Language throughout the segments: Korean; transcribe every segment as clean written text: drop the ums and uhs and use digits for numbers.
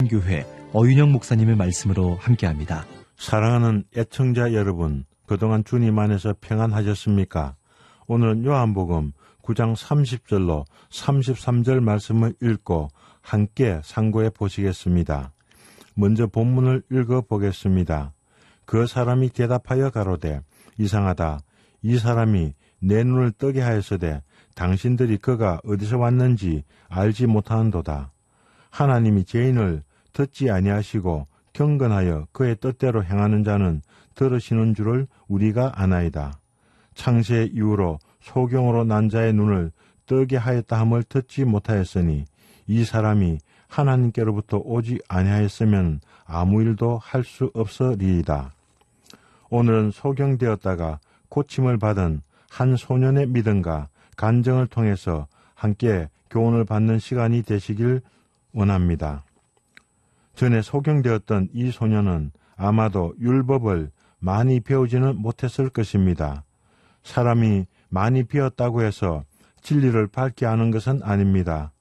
한국장로교회 어윤영 목사님의 말씀으로 함께합니다. 사랑하는 애청자 여러분, 그동안 주님 안에서 평안하셨습니까? 오늘은 요한복음 9장 30절로 33절 말씀을 읽고 함께 상고해 보시겠습니다. 먼저 본문을 읽어보겠습니다. 그 사람이 대답하여 가로되 이상하다. 이 사람이 내 눈을 뜨게 하였으되 당신들이 그가 어디서 왔는지 알지 못하는도다. 하나님이 죄인을 듣지 아니하시고 경건하여 그의 뜻대로 행하는 자는 들으시는 줄을 우리가 아나이다. 창세 이후로 소경으로 난 자의 눈을 뜨게 하였다 함을 듣지 못하였으니 이 사람이 하나님께로부터 오지 아니하였으면 아무 일도 할 수 없으리이다. 오늘은 소경되었다가 고침을 받은 한 소년의 믿음과 간증을 통해서 함께 교훈을 받는 시간이 되시길 원합니다. 전에 소경되었던 이 소년은 아마도 율법을 많이 배우지는 못했을 것입니다. 사람이 많이 배웠다고 해서 진리를 밝게 하는 것은 아닙니다.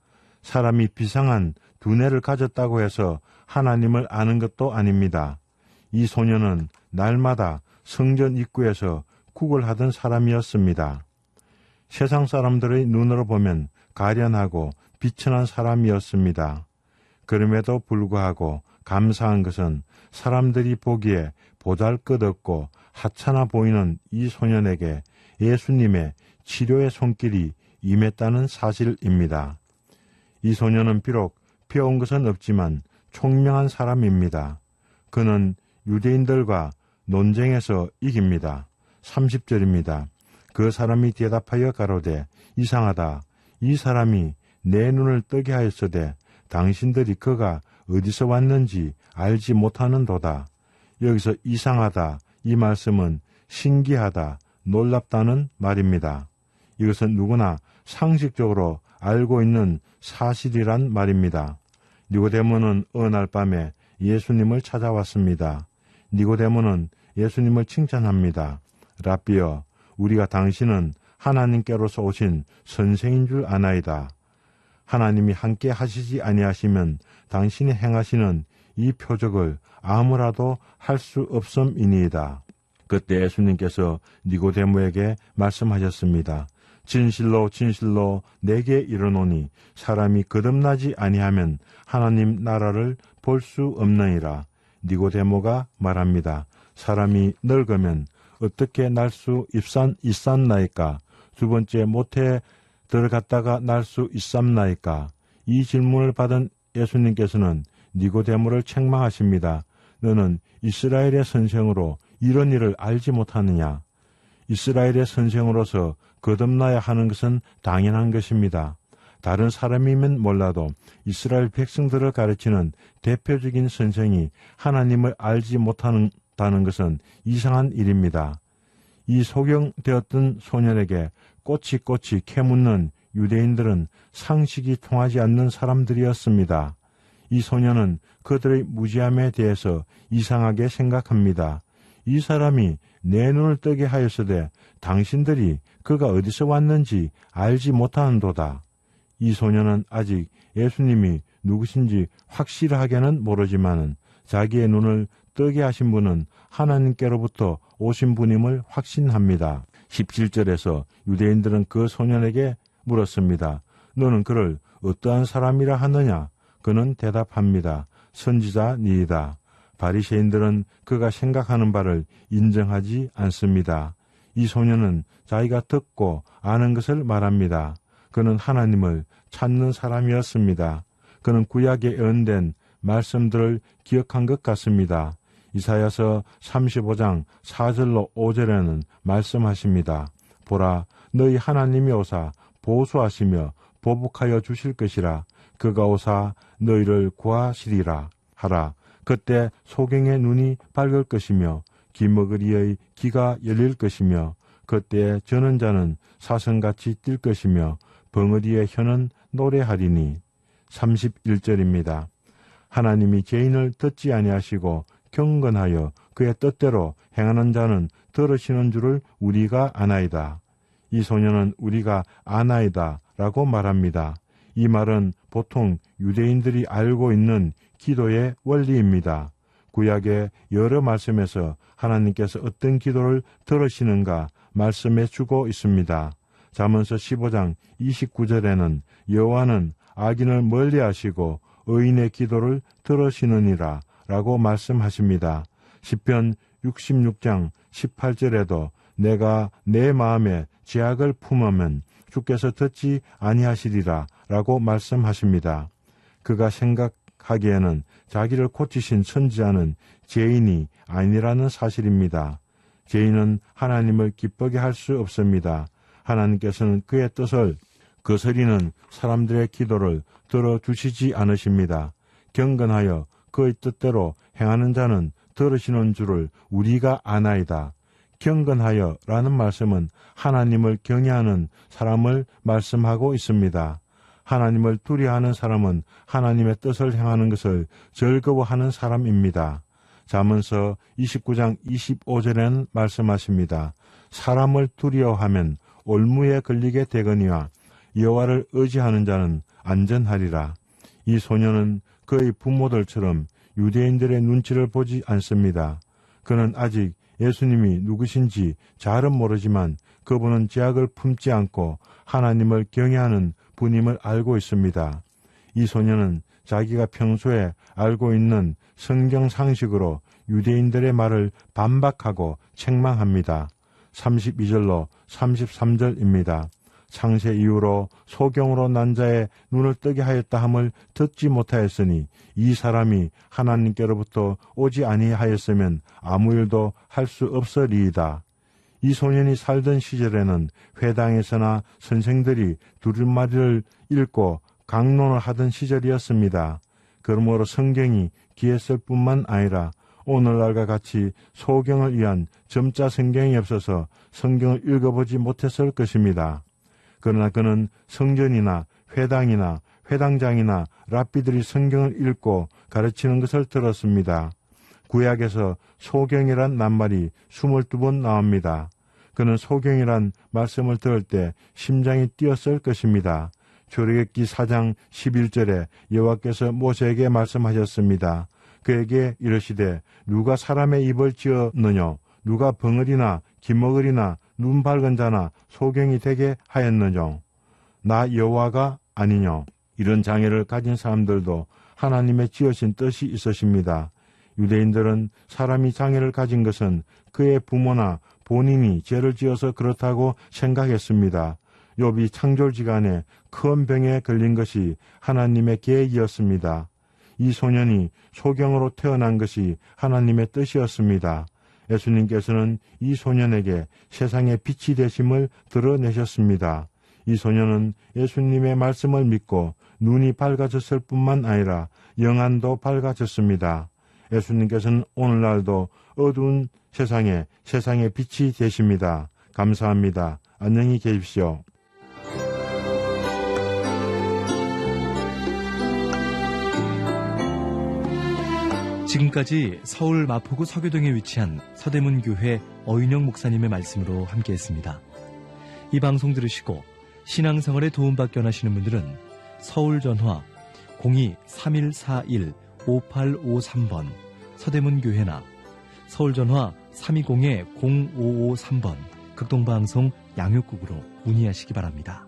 사람이 비상한 두뇌를 가졌다고 해서 하나님을 아는 것도 아닙니다. 이 소년은 날마다 성전 입구에서 구걸하던 사람이었습니다. 세상 사람들의 눈으로 보면 가련하고 비천한 사람이었습니다. 그럼에도 불구하고 감사한 것은 사람들이 보기에 보잘것없고 하찮아 보이는 이 소년에게 예수님의 치료의 손길이 임했다는 사실입니다. 이 소년은 비록 배운 것은 없지만 총명한 사람입니다. 그는 유대인들과 논쟁에서 이깁니다. 30절입니다. 그 사람이 대답하여 가로되 이상하다. 이 사람이 내 눈을 뜨게 하였으되 당신들이 그가 어디서 왔는지 알지 못하는도다. 여기서 이상하다 이 말씀은 신기하다, 놀랍다는 말입니다. 이것은 누구나 상식적으로 알고 있는 사실이란 말입니다. 니고데모는 어느 날 밤에 예수님을 찾아왔습니다. 니고데모는 예수님을 칭찬합니다. 라비여, 우리가 당신은 하나님께로서 오신 선생인 줄 아나이다. 하나님이 함께 하시지 아니하시면 당신이 행하시는 이 표적을 아무라도 할 수 없음이니이다. 그때 예수님께서 니고데모에게 말씀하셨습니다. 진실로 진실로 내게 이르노니 사람이 거듭나지 아니하면 하나님 나라를 볼 수 없느니라. 니고데모가 말합니다. 사람이 늙으면 어떻게 날 수 있삼나이까? 두 번째 모태에 들어갔다가 날 수 있삼나이까? 이 질문을 받은 예수님께서는 니고데모를 책망하십니다. 너는 이스라엘의 선생으로 이런 일을 알지 못하느냐? 이스라엘의 선생으로서 거듭나야 하는 것은 당연한 것입니다. 다른 사람이면 몰라도 이스라엘 백성들을 가르치는 대표적인 선생이 하나님을 알지 못한다는 것은 이상한 일입니다. 이 소경되었던 소년에게 꼬치꼬치 캐묻는 유대인들은 상식이 통하지 않는 사람들이었습니다. 이 소년은 그들의 무지함에 대해서 이상하게 생각합니다. 이 사람이 내 눈을 뜨게 하였으되 당신들이 그가 어디서 왔는지 알지 못하는도다. 이 소년은 아직 예수님이 누구신지 확실하게는 모르지만은 자기의 눈을 뜨게 하신 분은 하나님께로부터 오신 분임을 확신합니다. 17절에서 유대인들은 그 소년에게 물었습니다. 너는 그를 어떠한 사람이라 하느냐? 그는 대답합니다. 선지자니이다. 바리새인들은 그가 생각하는 바를 인정하지 않습니다. 이 소년은 자기가 듣고 아는 것을 말합니다. 그는 하나님을 찾는 사람이었습니다. 그는 구약에 예언된 말씀들을 기억한 것 같습니다. 이사야서 35장 4절로 5절에는 말씀하십니다. 보라, 너희 하나님이 오사 보수하시며 보복하여 주실 것이라. 그가 오사 너희를 구하시리라 하라. 그때 소경의 눈이 밝을 것이며 기머거리의 귀가 열릴 것이며 그때 저는 자는 사슴같이 뛸 것이며 벙어리의 혀는 노래하리니. 31절입니다. 하나님이 죄인을 듣지 아니하시고 경건하여 그의 뜻대로 행하는 자는 들으시는 줄을 우리가 아나이다. 이 소년은 우리가 아나이다 라고 말합니다. 이 말은 보통 유대인들이 알고 있는 기도의 원리입니다. 구약의 여러 말씀에서 하나님께서 어떤 기도를 들으시는가 말씀해 주고 있습니다. 잠언서 15장 29절에는 여호와는 악인을 멀리하시고 의인의 기도를 들으시느니라 라고 말씀하십니다. 시편 66장 18절에도 내가 내 마음에 죄악을 품으면 주께서 듣지 아니하시리라 라고 말씀하십니다. 그가 생각하기에는 자기를 고치신 선지자는 죄인이 아니라는 사실입니다. 죄인은 하나님을 기쁘게 할 수 없습니다. 하나님께서는 그의 뜻을 거스리는 사람들의 기도를 들어주시지 않으십니다. 경건하여 그의 뜻대로 행하는 자는 들으시는 줄을 우리가 아나이다. 경건하여 라는 말씀은 하나님을 경외하는 사람을 말씀하고 있습니다. 하나님을 두려워하는 사람은 하나님의 뜻을 행하는 것을 즐거워하는 사람입니다. 잠언서 29장 25절에는 말씀하십니다. 사람을 두려워하면 올무에 걸리게 되거니와 여호와를 의지하는 자는 안전하리라. 이 소년은 그의 부모들처럼 유대인들의 눈치를 보지 않습니다. 그는 아직 예수님이 누구신지 잘은 모르지만 그분은 죄악을 품지 않고 하나님을 경외하는 분임을 알고 있습니다. 이 소년은 자기가 평소에 알고 있는 성경 상식으로 유대인들의 말을 반박하고 책망합니다. 32절로 33절입니다. 창세 이후로 소경으로 난 자의 눈을 뜨게 하였다 함을 듣지 못하였으니 이 사람이 하나님께로부터 오지 아니하였으면 아무 일도 할 수 없으리이다. 이 소년이 살던 시절에는 회당에서나 선생들이 두루마리를 읽고 강론을 하던 시절이었습니다. 그러므로 성경이 귀했을 뿐만 아니라 오늘날과 같이 소경을 위한 점자 성경이 없어서 성경을 읽어보지 못했을 것입니다. 그러나 그는 성전이나 회당이나 회당장이나 랍비들이 성경을 읽고 가르치는 것을 들었습니다. 구약에서 소경이란 낱말이 22번 나옵니다. 그는 소경이란 말씀을 들을 때 심장이 뛰었을 것입니다. 출애굽기 4장 11절에 여호와께서 모세에게 말씀하셨습니다. 그에게 이르시되 누가 사람의 입을 지었느냐 누가 벙어리나 기머거리나 눈 밝은 자나 소경이 되게 하였느냐 나 여호와가 아니냐. 이런 장애를 가진 사람들도 하나님의 지으신 뜻이 있으십니다. 유대인들은 사람이 장애를 가진 것은 그의 부모나 본인이 죄를 지어서 그렇다고 생각했습니다. 욥이 창졸지간에 큰 병에 걸린 것이 하나님의 계획이었습니다. 이 소년이 소경으로 태어난 것이 하나님의 뜻이었습니다. 예수님께서는 이 소년에게 세상의 빛이 되심을 드러내셨습니다. 이 소년은 예수님의 말씀을 믿고 눈이 밝아졌을 뿐만 아니라 영안도 밝아졌습니다. 예수님께서는 오늘날도 어두운 세상에 세상의 빛이 되십니다. 감사합니다. 안녕히 계십시오. 지금까지 서울 마포구 서교동에 위치한 서대문교회 어윤영 목사님의 말씀으로 함께했습니다. 이 방송 들으시고 신앙생활에 도움받기 원하시는 분들은 서울전화 02-3141-5853번 서대문교회나 서울전화 320-0553번 극동방송 양육국으로 문의하시기 바랍니다.